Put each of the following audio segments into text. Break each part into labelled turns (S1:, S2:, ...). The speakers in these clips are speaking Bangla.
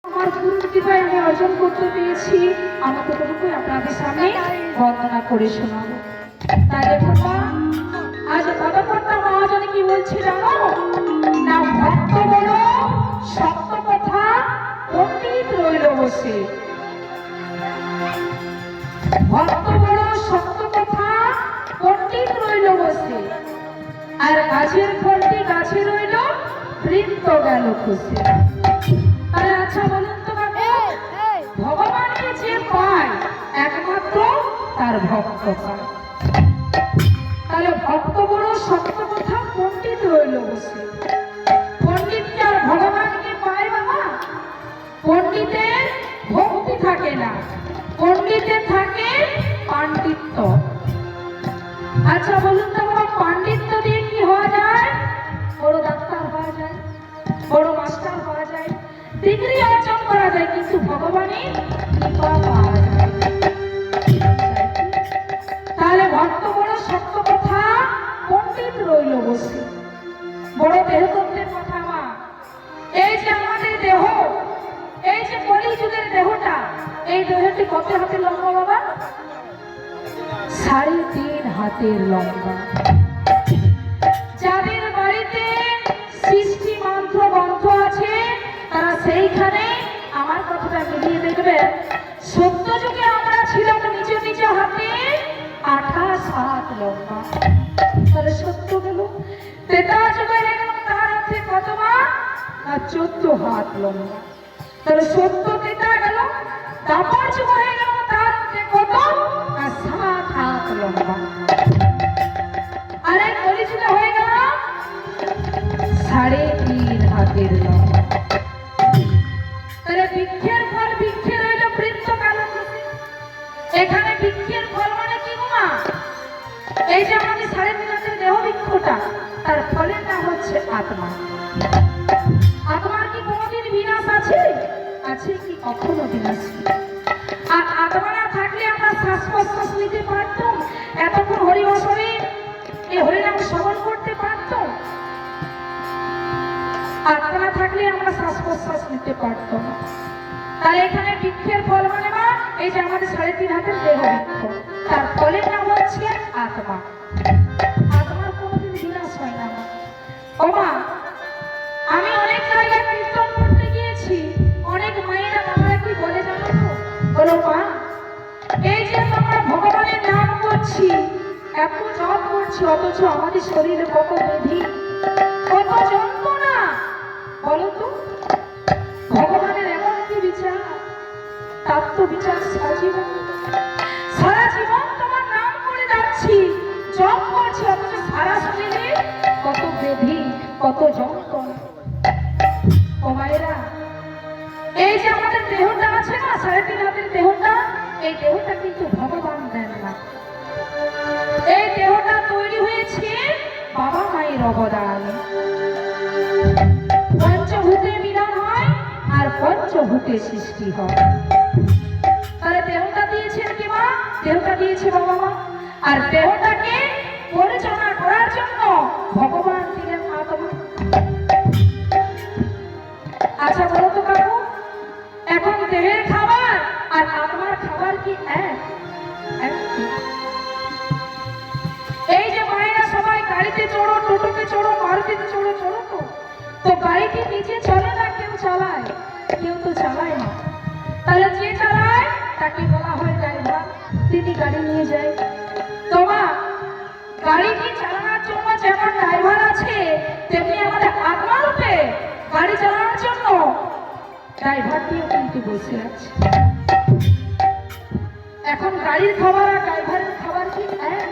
S1: আমার গুরুর কৃপায় আমি অর্জন করতে পেরেছি। আমার ততটুকুই আপনাদের সামনে বন্দনা করে শোনাবো। তাই দেখুন মা, আজ পদকর্তা মহাজনে কি বলছে জানো না, ভক্ত বড় সত্য কথা পণ্ডিত রইল বসে। ভক্ত বড় সত্য কথা পণ্ডিত রইল বসে, আর গাছের ফলটি গাছে রইল বৃত্ত গেল খুশি। তাহলে আচ্ছা বলুন তো ভগবানকে যে পায় একমাত্র তার ভক্ত পায়। তাহলে ভক্ত বড় সত্য কথা পণ্ডিত রইল বসে। পণ্ডিত কি আর ভগবানকে পায় বাবা? পণ্ডিতের ভক্তি থাকে না, পণ্ডিতের থাকে পাণ্ডিত্য। আচ্ছা বলুন তো বাবা, পাণ্ডিত্য দিয়ে কি হওয়া যায়? বড় ডাক্তার হওয়া যায়, বড় মাস্টার হওয়া যায়, ডিগ্রি অর্জন করা যায়, কিন্তু ভগবানের কৃপা পাওয়া যায়। তাহলে ভক্ত বড় সত্য কথা পণ্ডিত রইল বসে। বড় দেহতত্ত্বের কথা মা, এই যে আমাদের দেহ, এই যে কলিযুগের দেহটা, এই দেহটি কত হাতের লম্বা বাবা? 3.5 হাতের লম্বা। যাদের বাড়িতে সৃষ্টি মন্ত্র গ্রন্থ আছে তারা সেইখানে আমার কথাটা মিলিয়ে দেখবে। সত্য যুগে আমরা ছিলাম নিজ নিজ হাতে 28 হাত লম্বা। তাহলে সত্য গেল। ত্রেতা যুগে দেখলাম তার হাতে কত মা? 14 হাত লম্বা। তাহলে সত্য ত্রেতা গেল। দ্বাপর যুগ হয়ে গেল তার হাতে কত? 7 হাত লম্বা। আর এই কলিযুগে হয়ে গেল 3.5 হাতের লম্বা। তাহলে বৃক্ষের ফল বৃক্ষে রইল বৃত্ত গেল খুশি। এখানে বৃক্ষের ফল মানে কি মা? এই যে আমাদের 3.5 হাতের দেহ বৃক্ষটা, তার ফলের নাম হচ্ছে আত্মা। আত্মার কি কোনোদিন বিনাশ আছে? আছে কি? কখনো বিনাশ নেই। আর আত্মা না থাকলে আমরা শ্বাস প্রশ্বাস নিতে পারতাম? এতক্ষণ হরিবাসরে এই হরিনাম শ্রবণ করতে পারতাম? আত্মা না থাকলে আমরা শ্বাস প্রশ্বাস নিতে পারতাম না। তাহলে এখানে বৃক্ষের ফল মানে মা এই যে আমাদের 3.5 হাতের দেহ বৃক্ষ, তার ফলের নাম হচ্ছে আত্মা। আত্মার কোনোদিন বিনাশ হয় না মা। ও মা, আমি অনেক জায়গায় কীর্তন করতে গিয়েছি, অনেক মায়েরা বাবারা কি বলে জানো তো? বলো মা, এই যে আমরা ভগবানের নাম করছি, এত জপ করছি, অথচ আমাদের শরীরে কত ব্যাধি, কত যন্ত্রণা। বলো তো ভগবানের এমন কি বিচার? তার তো বিচার সারা জীবন। সারা জীবন তোমার নাম করে যাচ্ছি, জপ করছি, অথচ সারা শরীরে কত ব্যাধি, কত যন্ত্রণা। ও মায়েরা, এই যে আমাদের দেহটা আছে না, 3.5 হাতের দেহটা, এই দেহটা কিন্তু ভগবান দেন না। এই দেহটা তৈরি হয়েছে বাবা মায়ের অবদান। পঞ্চভূতে বিধান হয় আর পঞ্চভূতে সৃষ্টি হয়। তাহলে দেহটা দিয়েছেন কি মা? দেহটা দিয়েছে বাবা মা। আর দেহটাকে পরিচালনা করার জন্য ভগবান দিলেন আত্মা। আচ্ছা বলো তো কাকু, এখন দেহের খাবার আর আত্মার খাবার কি এক? এই যে মায়েরা সবাই গাড়িতে চড়ো, টোটোতে চড়ো, মারুতিতে চড়ো, চড়ো তো গাড়িটি নিচে চলে না কেউ চালায়? কেউ তো চালায় না। তাহলে যে চালায় তাকে বলা হয় ড্রাইভার, তিনি গাড়ি নিয়ে যায়। তোমা, গাড়িটি চালানোর জন্য যেমন ড্রাইভার আছে, তেমনি আমাদের আত্মারূপে গাড়ি চালানোর জন্য ড্রাইভারটিও কিন্তু বসে আছে। এখন গাড়ির খাবার আর ড্রাইভারের খাবার কি এক?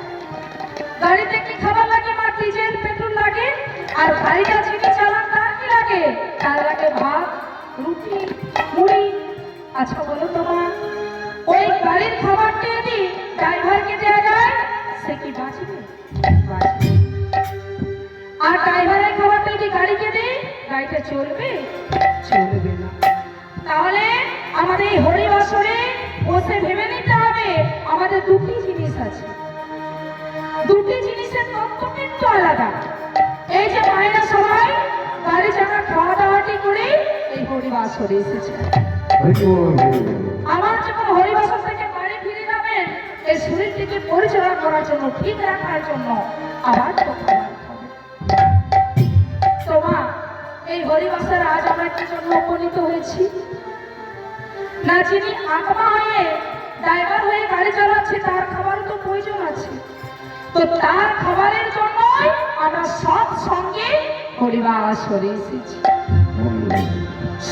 S1: গাড়িতে কি খাবার লাগে মা? ডিজেল পেট্রোল লাগে। আর গাড়িটা যিনি চালান তার কি লাগে? তার লাগে ভাত, রুটি, মুড়ি। আচ্ছা বলো তোমা, ওই গাড়ির খাবারটা যদি ড্রাইভারকে দেওয়া যায়, সে কি বাঁচবে? বাঁচবে। আর ড্রাইভারের খাবারটা যদি গাড়িকে দেয়, গাড়িটা চলবে? চলবে না। তাহলে আমাদের এই হরিবাসরে বসে ভেবে নিতে হবে, আমাদের দুটি জিনিস আছে, দুটি জিনিসের তত্ত্ব কিন্তু আলাদা। এই যে মায়েরা সবাই গাড়ি চালা খাওয়া দাওয়াটি করে এই হরিবাসরে এসেছে। আমার যখন হরিবাসর থেকে বাড়ি ফিরে যাবেন এই শরীরটিকে পরিচালনা করার জন্য, ঠিক রাখার জন্য আবার কথা তোমা এই হরিবাসের আজ আমরা কি জন্য উপনীত হয়েছি না, যিনি আত্মা হয়ে ড্রাইভার হয়ে গাড়ি চালাচ্ছে তার খাবার তো প্রয়োজন আছে, তো তার খাবারের জন্যই আমরা সৎসঙ্গে হরিবাসরে এসেছি।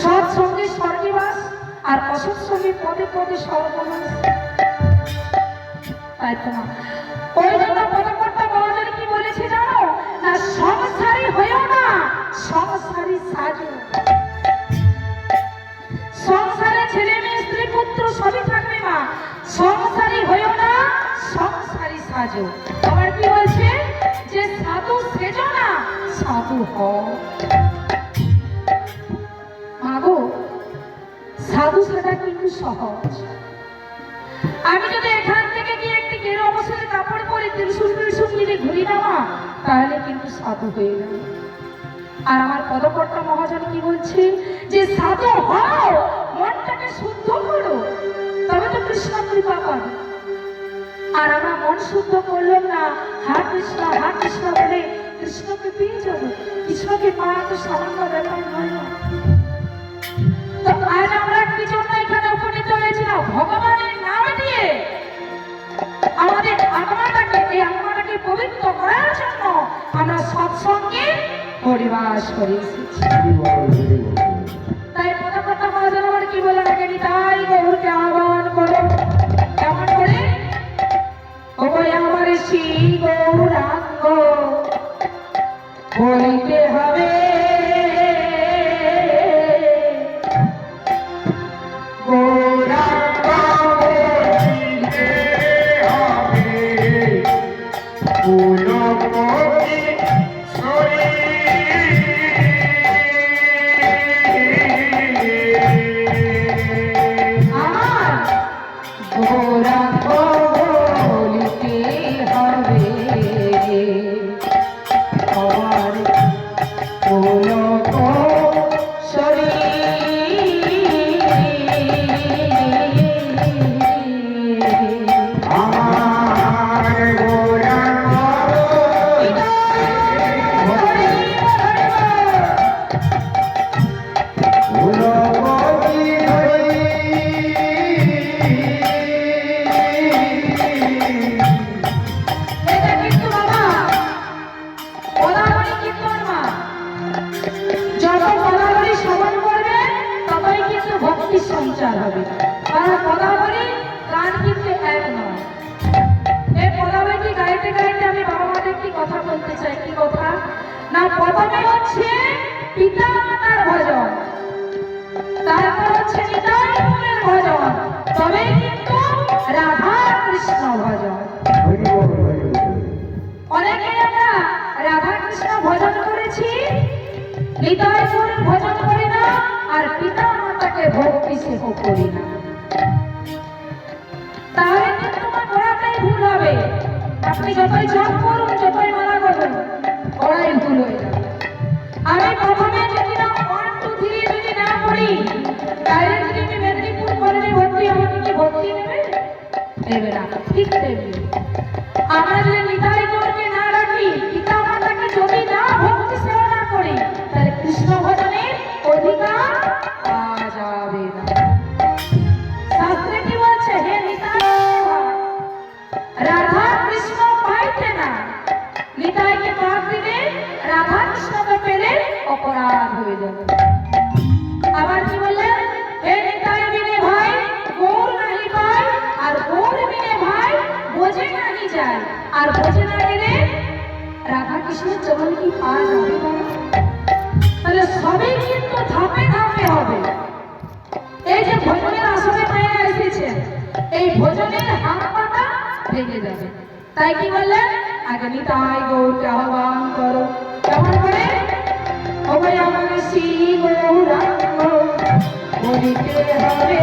S1: সৎসঙ্গে স্বর্গবাস আর অসৎসঙ্গে পদে পদে সর্বনাশ। তাই তোমা ওই জন্য পদকর্তা মহাজন কি বলেছে জানো না, সংসারী হয়েও না সংসারী সাজো। সংসারে ছেলে মেয়ে স্ত্রী পুত্র সবই থাকবে মা, সংসারী হয়েও না সংসারী সাজো। আবার কি বলছে যে সাধু সেজো না সাধু হও। মাগো সাধু সাজা কিন্তু সহজ। আমি যদি এখান থেকে গিয়ে একটি গেরু অবসরে কাপড় পরে ত্রিশূল নিয়ে ঘুরি না মা, তাহলে কিন্তু সাধু হয়ে গেল। আর আমার পদকর্তা মহাজন কি বলছে যে সাধু হও, মনটাকে শুদ্ধ করো, তবে তো কৃষ্ণ কৃপা পাবে। আর আমরা মন শুদ্ধ করলাম না, হা কৃষ্ণ বলে কৃষ্ণকে পেয়ে যাবো। কৃষ্ণকে পাওয়া তো সামান্য ব্যাপার নয় না। তো আজ আমরা কি জন্য এখানে উপনীত হয়েছিলাম, ভগবানের নাম দিয়ে আমাদের আত্মাটাকে, এই আত্মাটাকে পবিত্র করার জন্য আমরা সৎসঙ্গে হরিবাস করে এসেছি। তাই পদকর্তা মহাজন আমার কি বলে রাখেন, তাই গৌরকে আহ্বান করো। কেমন করে? ওই আমার শ্রী গৌরাঙ্গ বলিতে হবে, গৌরাঙ্গ বলিতে হবে, ফুলপতি সঞ্চার হবে। কারণ পদাবলী গান কিন্তু এক নয়। এই পদাবলী গাইতে গাইতে আমি বাবা মাদের একটি কথা বলতে চাই। কি কথা না, প্রথমে হচ্ছে পিতা মাতার ভজন, তারপর হচ্ছে নিতাই গৌরের ভজন, তবে কিন্তু রাধা কৃষ্ণ ভজন। অনেকে আমরা রাধা কৃষ্ণ ভজন করেছি, নিতাই গৌরের ভজন করি না, আর পিতা মাতাকে ভক্তি সেহ করি না। তাহলে কিন্তু তোমার করাটাই ভুল হবে। আপনি যতই জপ করুন, যতই মালা করুন, ওরাই ভুল হয়ে যাবে। আমি প্রথমে যদি না 1 2 3 যদি না পড়ি, তাহলে যদি আমি মেদিনীপুর কলেজে ভর্তি, আমাকে কি ভর্তি নেবে? নেবে না। ঠিক দেবে। আমরা যদি নিতাই গৌরকে না রাখি, পিতা মাতাকে যদি না ভক্তি সেবা না করি, তাহলে কৃষ্ণ ভজনের অধিকার পাওয়া যাবে না। শাস্ত্রে কি বলছে? হে নিতাই রাধা কৃষ্ণ পাইতে না, নিতাইকে পাপ দিলে রাধা কৃষ্ণকে পেলে অপরাধ হয়ে যাবে। আবার কি বললেন? হে নিতাই বিনে ভাই গৌর নাহি পায়, আর গৌর বিনে ভাই বোঝে নাহি যায়, আর বোঝে না গেলে রাধা কৃষ্ণের চরণ কি পাওয়া যাবে না? তাহলে সবই কিন্তু ধাপে ধাপে হবে। এই যে ভজনের আসরে মায়েরা এসেছে, এই ভজনের হাত পাতা ভেঙে যাবে। তাই কি বললেন? আগে নিতাই গৌরকে আহ্বান করো। কেমন করে? ওই আমার শ্রী গৌরাঙ্গ বলিতে হবে।